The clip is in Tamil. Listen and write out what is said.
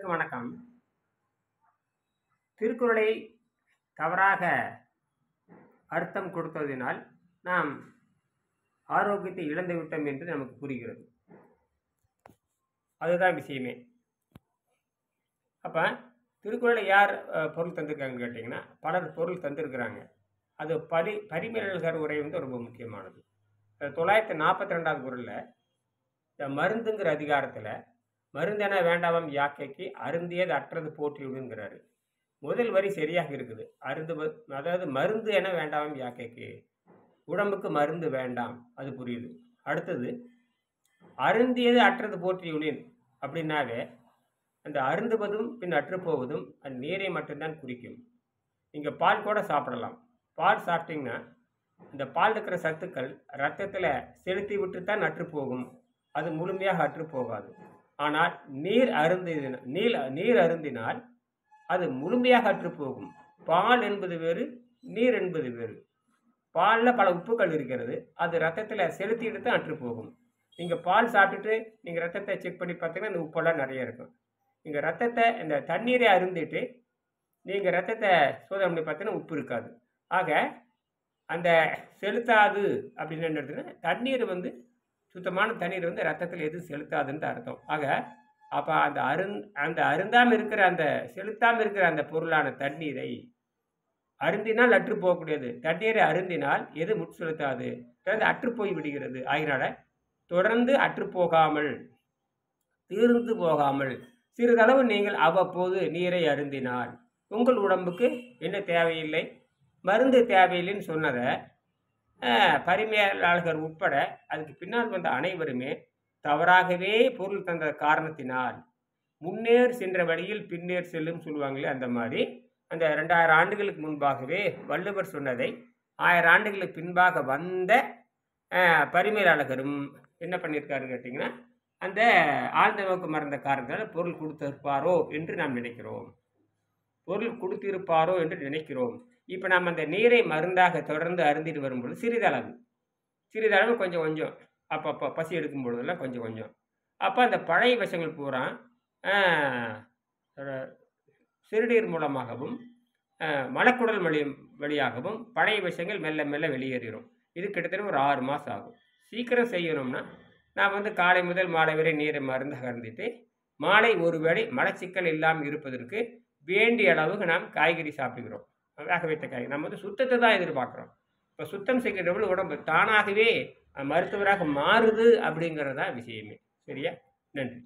அனைவருக்கும் வணக்கம். திருக்குறளை தவறாக அர்த்தம் கொடுத்ததினால் நாம் ஆரோக்கியத்தை இழந்து விட்டோம் என்று நமக்கு புரிகிறது. அதுதான் விஷயமே. அப்போ திருக்குறளை யார் பொருள் தந்திருக்காங்கன்னு கேட்டிங்கன்னா, பலர் பொருள் தந்திருக்கிறாங்க. அது பரிமேலழகர் உரை ரொம்ப முக்கியமானது. 942வது குறளில் இந்த மருந்துங்கிற அதிகாரத்தில் மருந்தென வேண்டாமம் யாக்கைக்கு அருந்தியது அற்றது போற்றிவிடுங்கிறாரு. முதல் வரி சரியாக இருக்குது. அதாவது மருந்து என வேண்டாமம் யாக்கைக்கு, உடம்புக்கு மருந்து வேண்டாம், அது புரியுது. அடுத்தது அருந்தியது அற்றது போற்றியுளின் அப்படின்னாவே அந்த அருந்துவதும் பின் அற்றுப்போவதும் அந்த நீரை மட்டும்தான் குறிக்கும். நீங்கள் பால் கூட சாப்பிடலாம். பால் சாப்பிட்டீங்கன்னா இந்த பால் இருக்கிற சத்துக்கள் ரத்தத்தில் செலுத்தி விட்டு தான் அற்றுப்போகும். அது முழுமையாக அற்றுப்போகாது. ஆனால் நீர் அருந்தினால் அது முழுமையாக அற்றுப்போகும். பால் என்பது வேறு, நீர் என்பது வேறு. பாலில் பல உப்புக்கள் இருக்கிறது. அது ரத்தத்தில் செலுத்திட்டு தான் அற்றுப்போகும். நீங்கள் பால் சாப்பிட்டுட்டு நீங்கள் ரத்தத்தை செக் பண்ணி பார்த்தீங்கன்னா இந்த உப்பெல்லாம் நிறைய இருக்கும். நீங்கள் ரத்தத்தை இந்த தண்ணீரை அருந்திட்டு நீங்கள் ரத்தத்தை சோதனை பண்ணி பார்த்தீங்கன்னா உப்பு இருக்காது. ஆக அந்த செலுத்தாது அப்படின்னு என்ன எடுத்துன்னா, தண்ணீர் சுத்தமான தண்ணீர் ரத்தத்தில் எதுவும் செலுத்தாதுன்னு அர்த்தம். ஆக அப்போ அந்த அருந்தாமல் இருக்கிற அந்த செலுத்தாமல் இருக்கிற அந்த பொருளான தண்ணீரை அருந்தினால் அற்று போகக்கூடியது. தண்ணீரை அருந்தினால் எது செலுத்தாது, அற்றுப்போய் விடுகிறது. ஆகினால தொடர்ந்து அற்றுப்போகாமல் தீர்ந்து போகாமல் சிறிதளவு நீங்கள் அவ்வப்போது நீரை அருந்தினால் உங்கள் உடம்புக்கு என்ன தேவையில்லை, மருந்து தேவையில்லைன்னு சொன்னதை பரிமேலழகர் உட்பட அதுக்கு பின்னால் வந்த அனைவருமே தவறாகவே பொருள் தந்த காரணத்தினால் முன்னேர் சென்ற வழியில் பின்னேர் செல்லும் சொல்லுவாங்களே, அந்த மாதிரி அந்த 2000 ஆண்டுகளுக்கு முன்பாகவே வள்ளுவர் சொன்னதை 1000 ஆண்டுகளுக்கு பின்பாக வந்த பரிமேலழகரும் என்ன பண்ணியிருக்காருன்னு கேட்டிங்கன்னா, அந்த ஆழ்ந்த நோக்கு மறந்த காரணத்தினால் பொருள் கொடுத்திருப்பாரோ என்று நாம் நினைக்கிறோம். இப்போ நாம் அந்த நீரை மருந்தாக தொடர்ந்து அருந்திட்டு வரும்பொழுது சிறிதளவு கொஞ்சம் அப்பப்போ பசி எடுக்கும் பொழுதெல்லாம் கொஞ்சம் அப்போ அந்த பழைய விஷங்கள் பூரா சிறுநீர் மூலமாகவும் மலக்குடல் வழியாகவும் பழைய விஷயங்கள் மெல்ல மெல்ல வெளியேறிடும். இது கிட்டத்தட்ட ஒரு 6 மாதம் ஆகும். சீக்கிரம் செய்யணும்னா நான் காலை முதல் மாலை வரை நீரை மருந்தாக அருந்திட்டு மாலை ஒரு வேளை மலச்சிக்கல் இல்லாமல் இருப்பதற்கு வேண்டிய அளவுக்கு நாம் காய்கறி சாப்பிடுகிறோம். வேக வைத்த காய்கறி நம்ம சுத்தத்தை தான் எதிர்பார்க்குறோம். இப்போ சுத்தம் செய்கின்றவர்கள் உடம்பு தானாகவே மருத்துவராக மாறுது அப்படிங்கிறது தான் விஷயமே. சரியா? நன்றி.